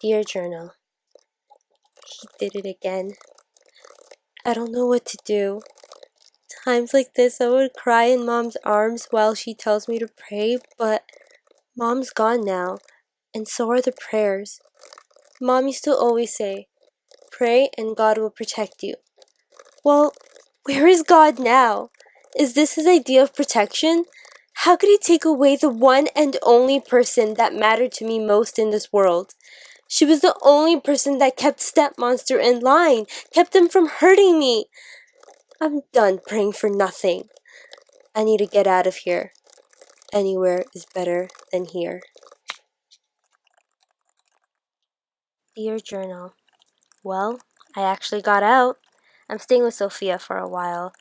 Dear Journal, he did it again. I don't know what to do. Times like this, I would cry in Mom's arms while she tells me to pray, but Mom's gone now, and so are the prayers. Mom used to always say, pray and God will protect you. Well, where is God now? Is this his idea of protection? How could he take away the one and only person that mattered to me most in this world? She was the only person that kept Stepmonster in line, kept him from hurting me. I'm done praying for nothing. I need to get out of here. Anywhere is better than here. Dear Journal, well, I actually got out. I'm staying with Sophia for a while.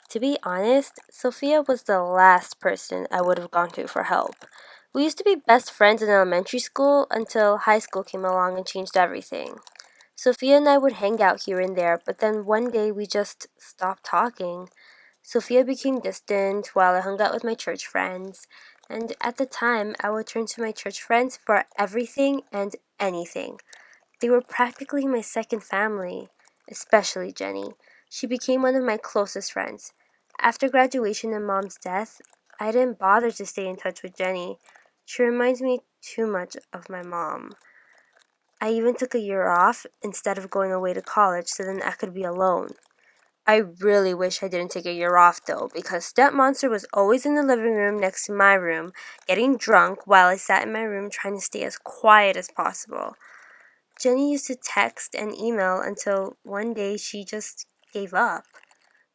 To be honest, Sophia was the last person I would have gone to for help. We used to be best friends in elementary school until high school came along and changed everything. Sophia and I would hang out here and there, but then one day we just stopped talking. Sophia became distant while I hung out with my church friends, and at the time I would turn to my church friends for everything and anything. They were practically my second family, especially Jenny. She became one of my closest friends. After graduation and Mom's death, I didn't bother to stay in touch with Jenny. She reminds me too much of my mom. I even took a year off instead of going away to college so then I could be alone. I really wish I didn't take a year off though, because Stepmonster was always in the living room next to my room, getting drunk while I sat in my room trying to stay as quiet as possible. Jenny used to text and email until one day she just gave up.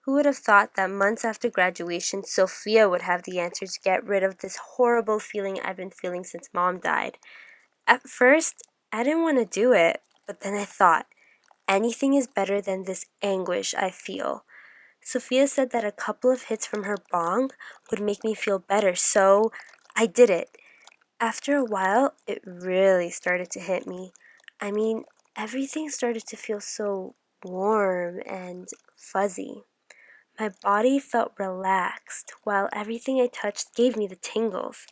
Who would have thought that months after graduation, Sophia would have the answer to get rid of this horrible feeling I've been feeling since Mom died? At first, I didn't want to do it, but then I thought, anything is better than this anguish I feel. Sophia said that a couple of hits from her bong would make me feel better, so I did it. After a while, it really started to hit me. I mean, everything started to feel so warm and fuzzy. My body felt relaxed, while everything I touched gave me the tingles.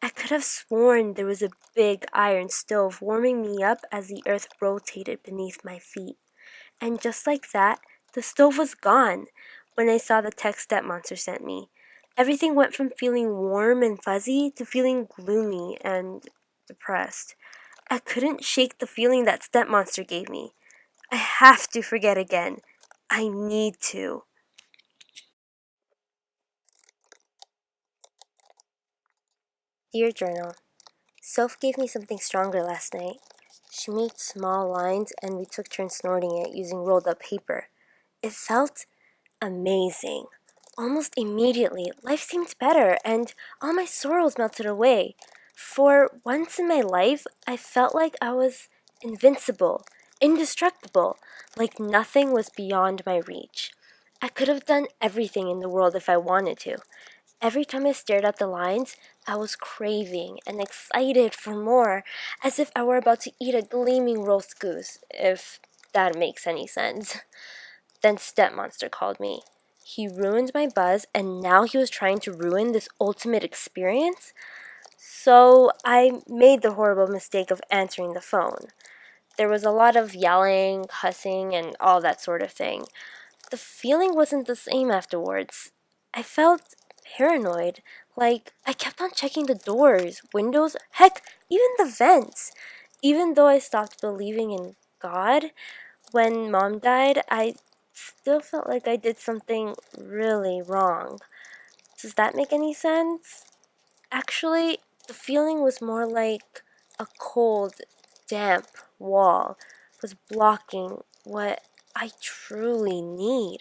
I could have sworn there was a big iron stove warming me up as the earth rotated beneath my feet. And just like that, the stove was gone when I saw the text that Monster sent me. Everything went from feeling warm and fuzzy to feeling gloomy and depressed. I couldn't shake the feeling that Stepmonster gave me. I have to forget again. I need to. Dear Journal, Soph gave me something stronger last night. She made small lines and we took turns snorting it using rolled up paper. It felt amazing. Almost immediately, life seemed better and all my sorrows melted away. For once in my life, I felt like I was invincible, indestructible, like nothing was beyond my reach. I could have done everything in the world if I wanted to. Every time I stared at the lines, I was craving and excited for more, as if I were about to eat a gleaming roast goose, if that makes any sense. Then Stepmonster called me. He ruined my buzz, and now he was trying to ruin this ultimate experience? So I made the horrible mistake of answering the phone. There was a lot of yelling, cussing, and all that sort of thing. The feeling wasn't the same afterwards. I felt paranoid, like I kept on checking the doors, windows, heck, even the vents. Even though I stopped believing in God, when Mom died, I still felt like I did something really wrong. Does that make any sense? Actually, the feeling was more like a cold, damp wall was blocking what I truly need.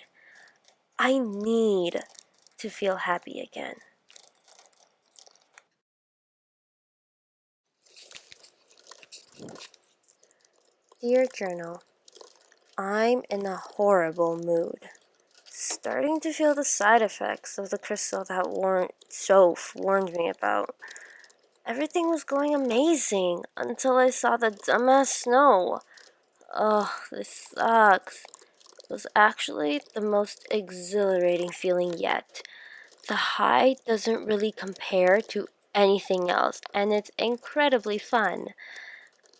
I need to feel happy again. Dear Journal, I'm in a horrible mood. Starting to feel the side effects of the crystal that Soph warned me about. Everything was going amazing until I saw the dumbass snow. Ugh, this sucks. It was actually the most exhilarating feeling yet. The high doesn't really compare to anything else, and it's incredibly fun.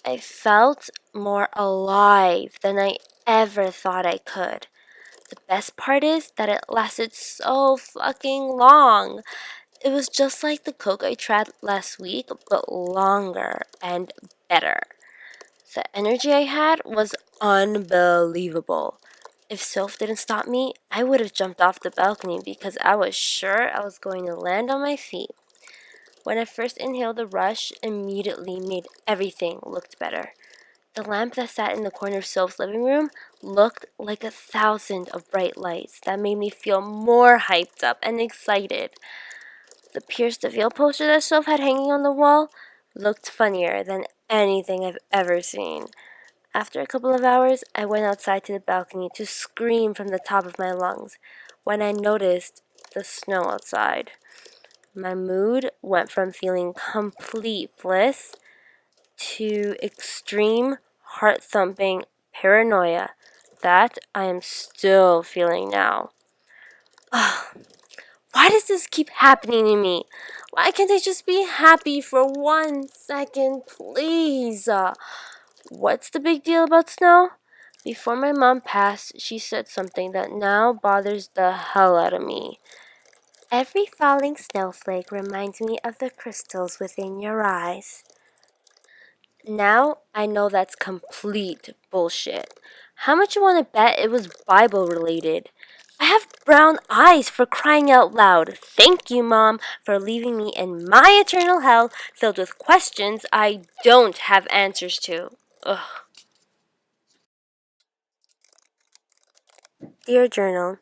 I felt more alive than I ever thought I could. The best part is that it lasted so fucking long. It was just like the Coke I tried last week, but longer and better. The energy I had was unbelievable. If Soph didn't stop me, I would have jumped off the balcony because I was sure I was going to land on my feet. When I first inhaled the rush, immediately made everything look better. The lamp that sat in the corner of Soph's living room looked like 1,000 of bright lights that made me feel more hyped up and excited. The Pierce the Veil poster that Soph had hanging on the wall looked funnier than anything I've ever seen. After a couple of hours, I went outside to the balcony to scream from the top of my lungs when I noticed the snow outside. My mood went from feeling complete bliss to extreme heart-thumping paranoia that I am still feeling now. Why does this keep happening to me? Why can't I just be happy for 1 second, please? What's the big deal about snow? Before my mom passed, she said something that now bothers the hell out of me. Every falling snowflake reminds me of the crystals within your eyes. Now I know that's complete bullshit. How much you want to bet it was Bible related? I have brown eyes, for crying out loud. Thank you, Mom, for leaving me in my eternal hell filled with questions I don't have answers to. Ugh. Dear Journal,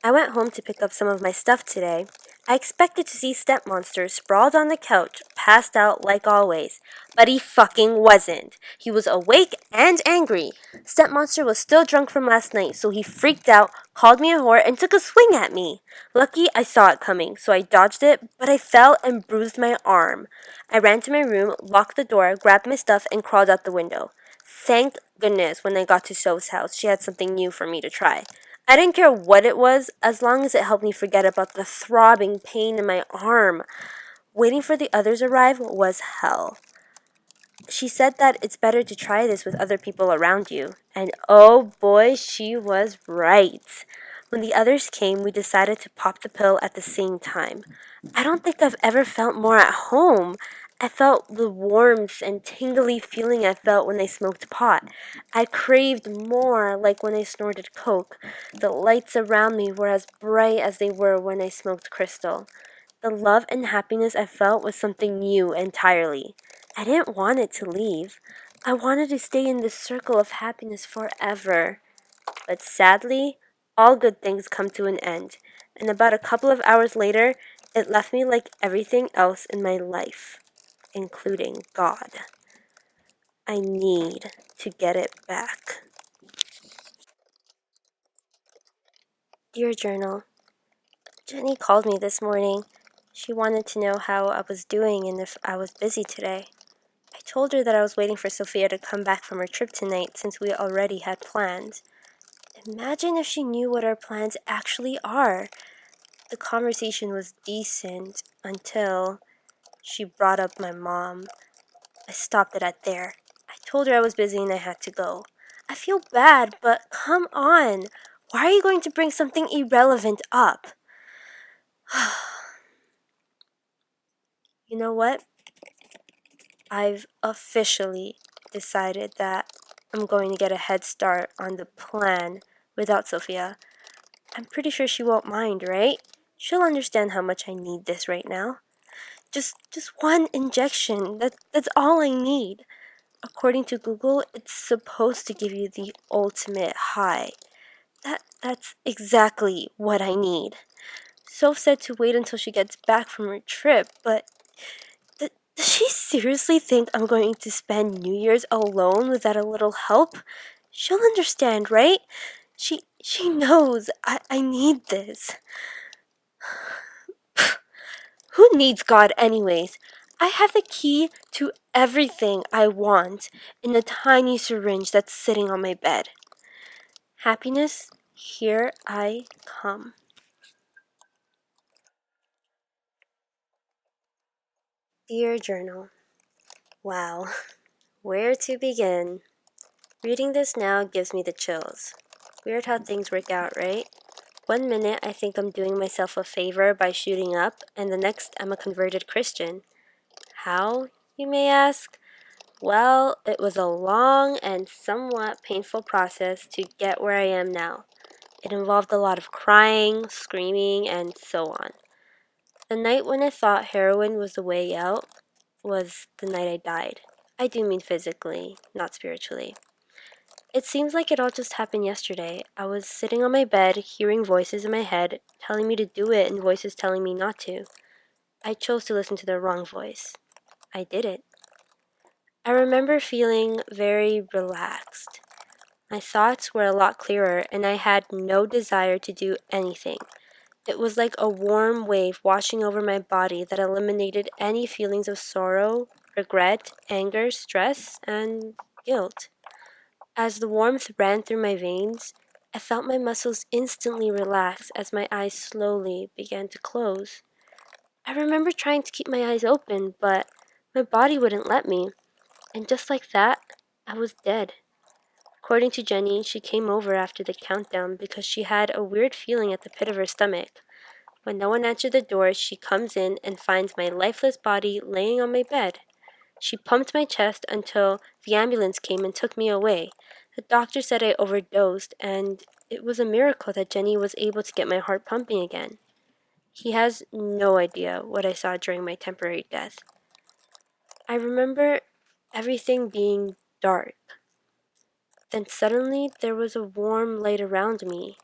I went home to pick up some of my stuff today. I expected to see Stepmonster sprawled on the couch, passed out like always, but he fucking wasn't. He was awake and angry. Stepmonster was still drunk from last night, so he freaked out, called me a whore, and took a swing at me. Lucky I saw it coming, so I dodged it, but I fell and bruised my arm. I ran to my room, locked the door, grabbed my stuff, and crawled out the window. Thank goodness when I got to So's house, she had something new for me to try. I didn't care what it was, as long as it helped me forget about the throbbing pain in my arm. Waiting for the others to arrive was hell. She said that it's better to try this with other people around you. And oh boy, she was right. When the others came, we decided to pop the pill at the same time. I don't think I've ever felt more at home. I felt the warmth and tingly feeling I felt when I smoked pot. I craved more, like when I snorted coke. The lights around me were as bright as they were when I smoked crystal. The love and happiness I felt was something new entirely. I didn't want it to leave. I wanted to stay in this circle of happiness forever. But sadly, all good things come to an end, and about a couple of hours later, it left me like everything else in my life, including God. I need to get it back. Dear Journal, Jenny called me this morning. She wanted to know how I was doing and if I was busy today. I told her that I was waiting for Sophia to come back from her trip tonight since we already had plans. Imagine if she knew what our plans actually are. The conversation was decent until she brought up my mom. I stopped it at there. I told her I was busy and I had to go. I feel bad, but come on. Why are you going to bring something irrelevant up? You know what? I've officially decided that I'm going to get a head start on the plan without Sophia. I'm pretty sure she won't mind, right? She'll understand how much I need this right now. Just one injection. That's all I need. According to Google, it's supposed to give you the ultimate high. That's exactly what I need. Soph said to wait until she gets back from her trip, but does she seriously think I'm going to spend New Year's alone without a little help? She'll understand, right? She knows I need this. Who needs God anyways? I have the key to everything I want in a tiny syringe that's sitting on my bed. Happiness, here I come. Dear Journal, wow, Where to begin? Reading this now gives me the chills. Weird how things work out, right? One minute I think I'm doing myself a favor by shooting up, and the next I'm a converted Christian. How, you may ask? Well, it was a long and somewhat painful process to get where I am now. It involved a lot of crying, screaming, and so on. The night when I thought heroin was the way out was the night I died. I do mean physically, not spiritually. It seems like it all just happened yesterday. I was sitting on my bed, hearing voices in my head telling me to do it and voices telling me not to. I chose to listen to the wrong voice. I did it. I remember feeling very relaxed. My thoughts were a lot clearer, and I had no desire to do anything. It was like a warm wave washing over my body that eliminated any feelings of sorrow, regret, anger, stress, and guilt. As the warmth ran through my veins, I felt my muscles instantly relax as my eyes slowly began to close. I remember trying to keep my eyes open, but my body wouldn't let me, and just like that, I was dead. According to Jenny, she came over after the countdown because she had a weird feeling at the pit of her stomach. When no one answered the door, she comes in and finds my lifeless body laying on my bed. She pumped my chest until the ambulance came and took me away. The doctor said I overdosed, and it was a miracle that Jenny was able to get my heart pumping again. He has no idea what I saw during my temporary death. I remember everything being dark. Then suddenly there was a warm light around me.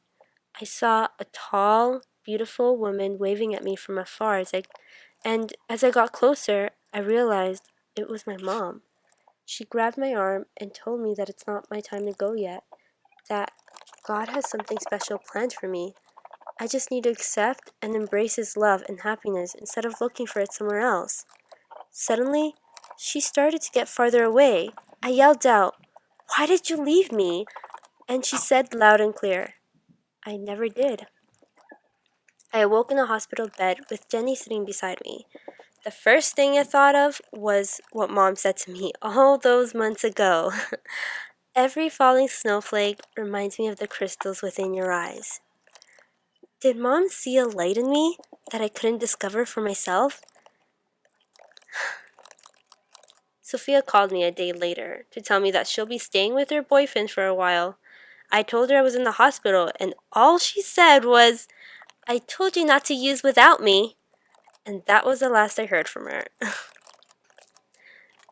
I saw a tall, beautiful woman waving at me from afar and as I got closer, I realized it was my mom. She grabbed my arm and told me that it's not my time to go yet, that God has something special planned for me. I just need to accept and embrace His love and happiness instead of looking for it somewhere else. Suddenly, she started to get farther away. I yelled out, "Why did you leave me?" And she said loud and clear, "I never did." I awoke in a hospital bed with Jenny sitting beside me. The first thing I thought of was what Mom said to me all those months ago. Every falling snowflake reminds me of the crystals within your eyes. Did Mom see a light in me that I couldn't discover for myself? Sophia called me a day later to tell me that she'll be staying with her boyfriend for a while. I told her I was in the hospital, and all she said was, "I told you not to use without me." And that was the last I heard from her.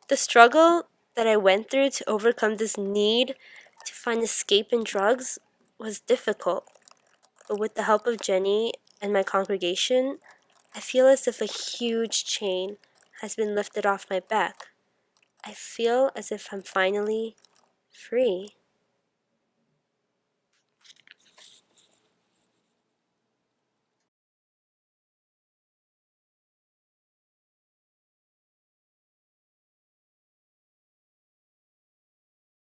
The struggle that I went through to overcome this need to find escape in drugs was difficult. But with the help of Jenny and my congregation, I feel as if a huge chain has been lifted off my back. I feel as if I'm finally free.